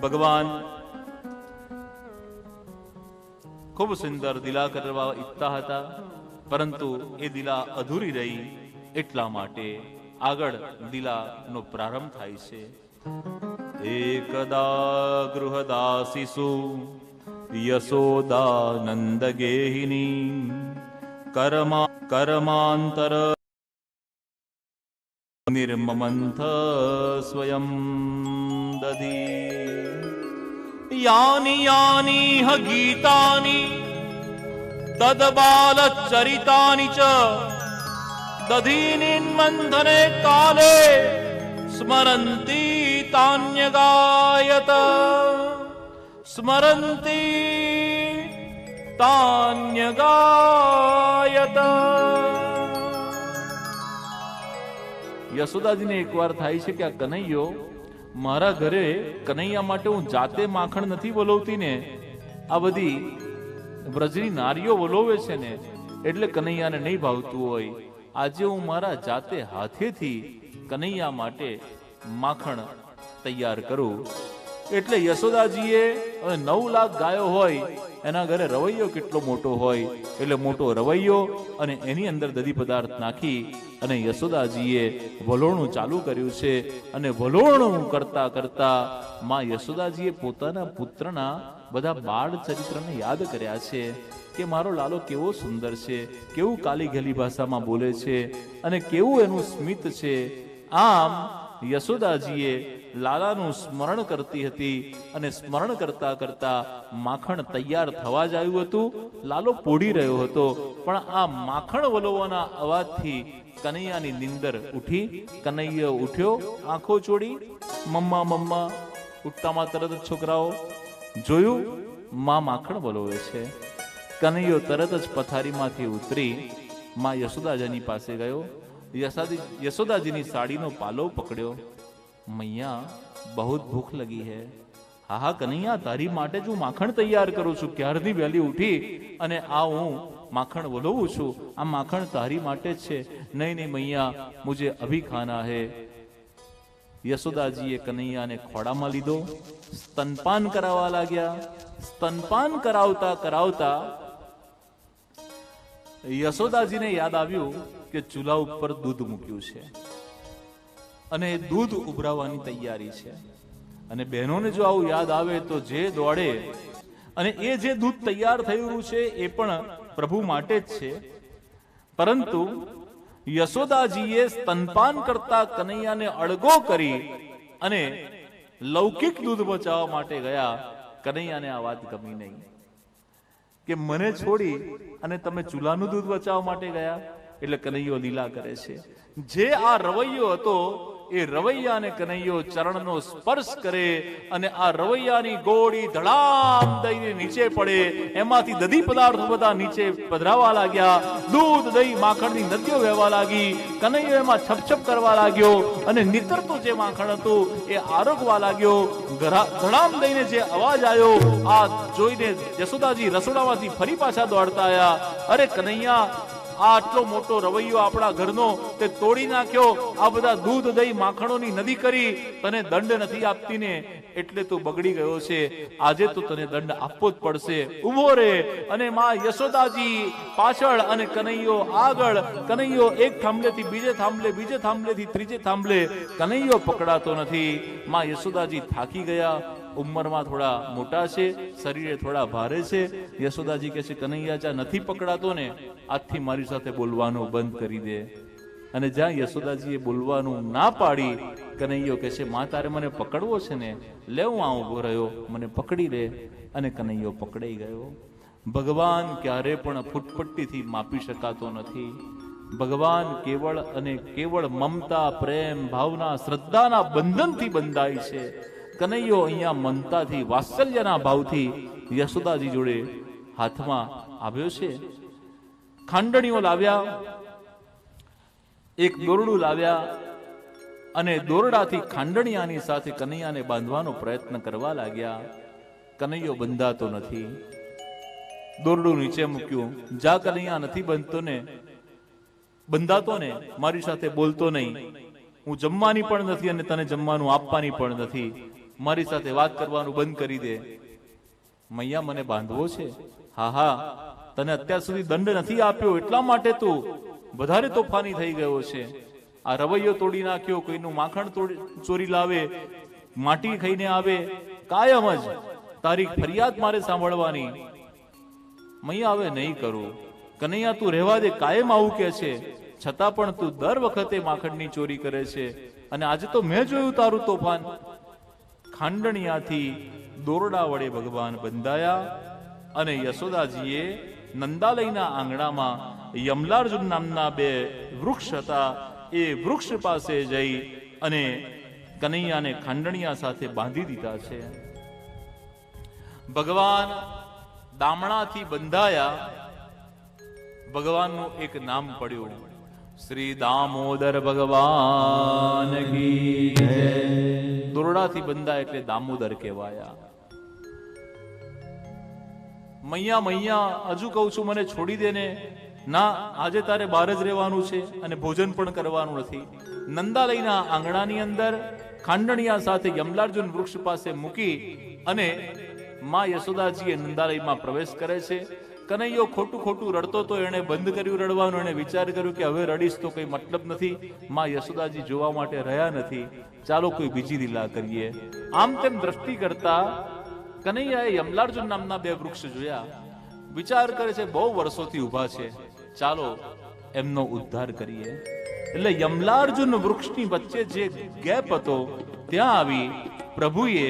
ભગવાન ખૂબ સુંદર દિલા કરવા ઈચ્છતા હતા, પરંતુ એ દિલા અધૂરી રહી. એટલા માટે આગળ દિલાનો પ્રારંભ થાય છે. એકદા ગૃહદાસીસુ યશોદાનંદ ગેહિની કર્માંતર નિર્મમંથ સ્વયં દધી. યાની યાની હ ગીતાની તદબાલ ચરિતાની ચ દધીનિન્મંથને કાલે સ્મરંતી તાન્યગાયત સ્મરંતી તાન્યગાયત. યશોદાજીને એકવાર થાય છે કે આ કનૈયો મારા ઘરે કનૈયા માટે હું જાતે માખણ નથી વલોવતી ને, આ બધી વ્રજની નારીઓ વલોવે છે ને, એટલે કનૈયાને નહીં ભાવતું હોય. આજે હું મારા જાતે હાથેથી કનૈયા માટે માખણ તૈયાર કરું. એટલે યશોદાજીએ 9 લાખ ગાયો હોય, એના ઘરે રવૈયો કેટલો મોટો હોય, એટલે મોટો રવૈયો અને એની અંદર દધી પદાર્થ નાખી અને યશોદાજીએ વલોણું ચાલુ કર્યું છે. અને વલોણું કરતા કરતા માં યશોદાજીએ પોતાના પુત્રના બધા બાળ ચરિત્રને યાદ કર્યા છે કે મારો લાલો કેવો સુંદર છે, કેવું કાલી ગલી ભાષામાં બોલે છે અને કેવું એનું સ્મિત છે. આમ યશોદાજીએ લાલાનું સ્મરણ કરતી હતી અને સ્મરણ કરતા કરતા માખણ તૈયાર થવા જ આવ્યું હતું. લાલો પોડી રહ્યો હતો, પણ આ માખણ વલોવાના અવાજથી કનૈયાની નિંદર ઉઠી. કનૈયો ઉઠ્યો આંખો ચોડી, મમ્મા મમ્મા ઉઠતામાં તરત જ છોકરાઓ જોયું માં માખણ વલોવે છે. કનૈયો તરત જ પથારીમાંથી ઉતરી માં યશોદાજીની પાસે ગયો. યશોદાજીની સાડીનો પાલો પકડ્યો. મૈયા બહુ ભૂખ લગી હે. હા હા કનૈયા, તારી માટે જ હું માખણ તૈયાર કરું છું. ક્યારની વહેલી ઉઠી અને આ હું માખણ વલોવું છું. આ માખણ તારી માટે જ છે. નહીં નહીં મૈયા, મુજે અભી ખાના હે. યશોદાજીએ કનૈયાને ખોડામાં લીધો, સ્તનપાન કરાવવા લાગ્યા. સ્તનપાન કરાવતા કરાવતા યશોદાજીને યાદ આવ્યું કે ચૂલા ઉપર દૂધ મૂક્યું છે અને દૂધ ઉભરાવાની તૈયારી છે. અને બહેનોને જો આવું યાદ આવે તો જે દોડે, અને એ જે દૂધ તૈયાર થયું છે એ પણ પ્રભુ માટે જ છે. પરંતુ યશોદાજીએ સ્તનપાન કરતા કનૈયાને અળગો કરી અને લૌકિક દૂધ બચાવવા માટે ગયા. કનૈયાને આ વાત ગમી નહીં કે મને છોડી અને તમે ચૂલાનું દૂધ બચાવવા માટે ગયા. એટલે કનૈયો લીલા કરે છે. જે આ રવૈયો હતો એ રવૈયાને કનૈયો ચરણનો સ્પર્શ કરે અને આ રવૈયાની ગોળી ધડામ દઈને નીચે પડે. એમાંથી દધી પદાર્થો બધા નીચે પધરાવા લાગ્યા. દૂધ દહીં માખણની નદીઓ વહેવા લાગી. કનૈયો એમાં છપછપ કરવા લાગ્યો અને નીતરતું જે માખણ હતું એ આરોગવા લાગ્યો. ધડામ દઈને જે અવાજ આવ્યો, આ જોઈને યશોદાજી રસોડામાંથી ફરી પાછા દોડતા આવ્યા. અરે કનૈયા, આટલો મોટો રવૈયો આપણા ઘરનો તે તોડી નાખ્યો, આ બધા દૂધ દહીં માખણોની નદી કરી, તને દંડ નથી આપતી ને, એટલે તું બગડી ગયો છે. આજે તો તને દંડ આપવો જ પડશે. ઉભો રે. અને માં યશોદાજી પાછળ અને કનૈયો આગળ. કનૈયો એક થાંભલેથી બીજે થાંભલે, બીજે થાંભલેથી ત્રીજે થાંભલે. કનૈયો પકડાતો નથી. માં યશોદાજી થાકી ગયા. ઉંમરમાં થોડા મોટા છે, શરીરે થોડા ભારે છે. યશોદાજી કહે છે કનૈયા જા નથી પકડાતો ને, આજથી મારી સાથે બોલવાનું બંધ કરી દે. અને જ્યાં યશોદાજીએ બોલવાનું ના પાડી, કનૈયો કહે છે માં તારે મને પકડવો છે ને, લે હું આ ઉભો રહ્યો, મને પકડી લે. અને કનૈયો પકડાઈ ગયો. ભગવાન ક્યારે પણ ફૂટપટ્ટીથી માપી શકાતો નથી. ભગવાન કેવળ અને કેવળ મમતા, પ્રેમ, ભાવના, શ્રદ્ધાના બંધનથી બંધાય છે. કનૈયો અહીંયા મમતાથી, વાત્સલ્યના ભાવથી યશોદાજી જોડે હાથમાં આવ્યો છે. ખાંડણીઓ લાવ્યા, એક દોરડું લાવ્યા અને દોરડાથી ખાંડણીયાની સાથે કનૈયાને બાંધવાનો પ્રયત્ન કરવા લાગ્યા. કનૈયો બંધાતો નથી. દોરડું નીચે મૂક્યું. જા કનૈયા નથી બંધાતો ને, મારી સાથે બોલતો નહીં, હું જમવાની પણ નથી અને તને જમવાનું આપવાની પણ નથી. મારી સાથે વાત કરવાનું બંધ કરી દે. મૈયા મને બાંધવો છે? હા હા, તને અત્યાર સુધી દંડ નથી આપ્યો એટલા માટે તું વધારે તોફાની થઈ ગયો છે. આ રવૈયો તોડી નાખ્યો, કોઈનું માખણ ચોરી લાવે, માટી ખાઈને આવે, કાયમ જ તારી ફરિયાદ મારે સાંભળવાની. મૈયા હવે નહીં કરું. કનૈયા તું રહેવા દે, કાયમ આવું કે છે, છતાં પણ તું દર વખતે માખણની ચોરી કરે છે. અને આજે તો મેં જોયું તારું તોફાન. ખાંડણિયાથી દોરડા વડે ભગવાન બંધાયા અને યશોદાજીએ નંદાલયના આંગણામાં યમલાર્જુન નામના 2 વૃક્ષ હતા, એ વૃક્ષ પાસે જઈ અને કનૈયાને ખાંડણિયા સાથે બાંધી દીધા છે. ભગવાન દામણાથી બંધાયા. ભગવાનનું એક નામ પડ્યું, શ્રી દામોદર ભગવાન કી જય. દોરડાથી બંધાય એટલે દામોદર કહેવાયા. મૈયા મૈયા હજુ કહું છું, મને છોડી દે ને. ના, આજે તારે બહાર જ રહેવાનું છે અને ભોજન પણ કરવાનું નથી. નંદાલયના આંગણાની અંદર ખાંડણિયા સાથે યમલાર્જુન વૃક્ષ પાસે મૂકી અને માં યશોદાજીએ નંદાલયમાં પ્રવેશ કરે છે. કનૈયો ખોટું ખોટું રડતો તો એણે બંધ કર્યું રડવાનું. એણે વિચાર કર્યો કે હવે રડીશ તો કઈ મતલબ નથી, માં યશોદાજી જોવા માટે રહ્યા નથી, ચાલો કોઈ બીજી લીલા કરીએ. આમ તેમ દ્રષ્ટિ કરતા કનૈયાએ યમલાર્જુન નામના 2 વૃક્ષ જોયા. વિચાર કરે છે, બહુ વર્ષોથી ઊભા છે, ચાલો એમનો ઉદ્ધાર કરીએ. એટલે યમલાર્જુન વૃક્ષની વચ્ચે જે ગેપ હતો ત્યાં આવી પ્રભુએ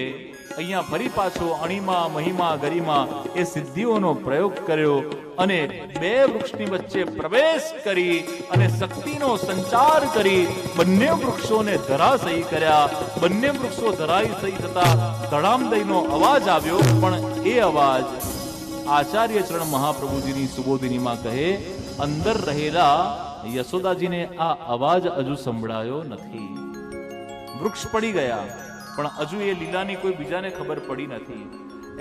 અહીંયા ફરી પાછો અણિમા મહિમા ગરિમા એ સિદ્ધિઓનો પ્રયોગ કર્યો અને 2 વૃક્ષની વચ્ચે પ્રવેશ કરી અને શક્તિનો સંચાર કરી બંને વૃક્ષોને ધરાશયી કર્યા. બંને વૃક્ષો ધરાશયી થતા ધડામદયનો અવાજ આવ્યો. પણ એ અવાજ આચાર્ય ચરણ મહાપ્રભુજીની સુબોધિનીમાં કહે, અંદર રહેલા યશોદાજીને આ અવાજ હજુ સંભળાયો નથી. વૃક્ષ પડી ગયા પણ હજુ એ લીલાની કોઈ બીજાને ખબર પડી નથી.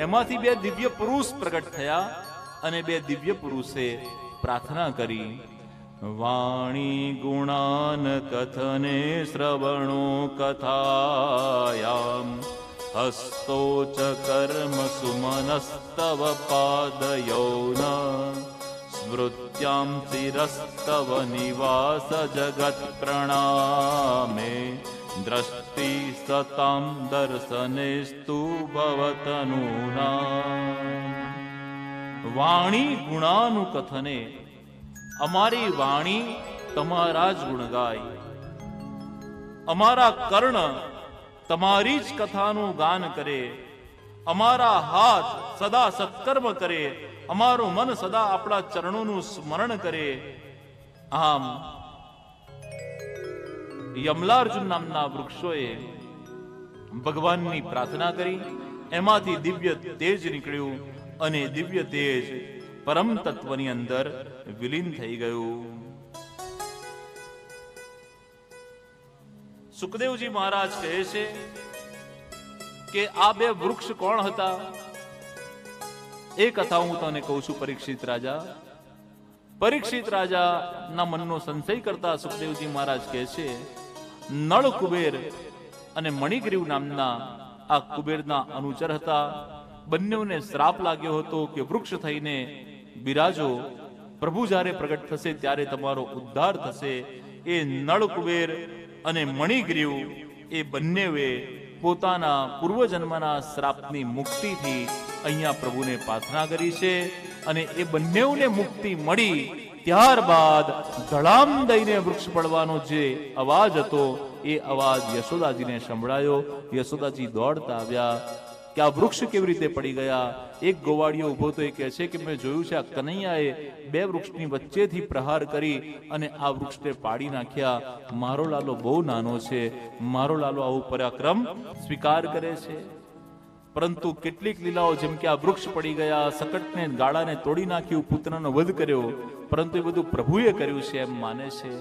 એમાંથી 2 દિવ્ય પુરુષ પ્રગટ થયા અને 2 દિવ્ય પુરુષે પ્રાર્થના કરી, વાણી ગુણાન કથને શ્રવણો કથાયામ હસ્તો ચ કર્મ સુમનસ્તવ પાદયોન સ્મૃત્યામ શિરસ્તવ નિવાસ જગત પ્રણામે દ્રષ્ટિ સતામ દર્શનેસ્તુ ભવતનુના. વાણી ગુણાનું કથને, અમારી વાણી તમારા જ ગુણ ગાય, અમારા કર્ણ તમારી જ કથાનું ગાન કરે, અમારા હાથ સદા સત્કર્મ કરે, અમારું મન સદા આપણા ચરણોનું સ્મરણ કરે. આમ યમલાર્જુન નામના વૃક્ષોએ ભગવાનની પ્રાર્થના કરી. એમાંથી દિવ્ય તેજ નીકળ્યું અને દિવ્ય તેજ પરમ તત્વની અંદર વિલીન થઈ ગયું. સુખદેવજી મહારાજ કહે છે કે આ 2 વૃક્ષ કોણ હતા એ કથા હું તને કહું છું. પરીક્ષિત રાજાના મનનો સંશય કરતા સુખદેવજી મહારાજ કહે છે, નળ કુબેર અને મણિગ્રીવ નામના આ કુબેરના અનુચર હતા. બંનેઓને શ્રાપ લાગ્યો હતો કે વૃક્ષ થઈને બિરાજો, પ્રભુ જ્યારે પ્રગટ થશે ત્યારે તમારો ઉદ્ધાર થશે. એ નળ કુબેર અને મણિગ્રીવ એ બંનેએ પોતાના પૂર્વજન્મના શ્રાપની મુક્તિથી અહીંયા પ્રભુને પ્રાર્થના કરી છે અને એ બંનેઓને મુક્તિ મળી. ત્યારબાદ ધડામ દઈને વૃક્ષ પડવાનો જે અવાજ હતો એ અવાજ યશોદાજીને સંભળાયો. યશોદાજી દોડતા આવ્યા કે આ વૃક્ષ કેવી રીતે પડી ગયા. એક ગોવાળિયો ઉભો તો એ કહે છે કે મેં જોયું છે આ કનૈયાએ 2 વૃક્ષની વચ્ચેથી પ્રહાર કરી અને આ વૃક્ષને પાડી નાખ્યા. મારો લાલો બહુ નાનો છે, મારો લાલો આવું પરાક્રમ સ્વીકાર કરે છે. પરંતુ કેટલીક લીલાઓ જેમ કે આ વૃક્ષ પડી ગયા, સકટને ગાળાને તોડી નાખ્યું, પુત્રનો વધ કર્યો, પરંતુ એ બધું પ્રભુએ કર્યું છે એમ માને છે.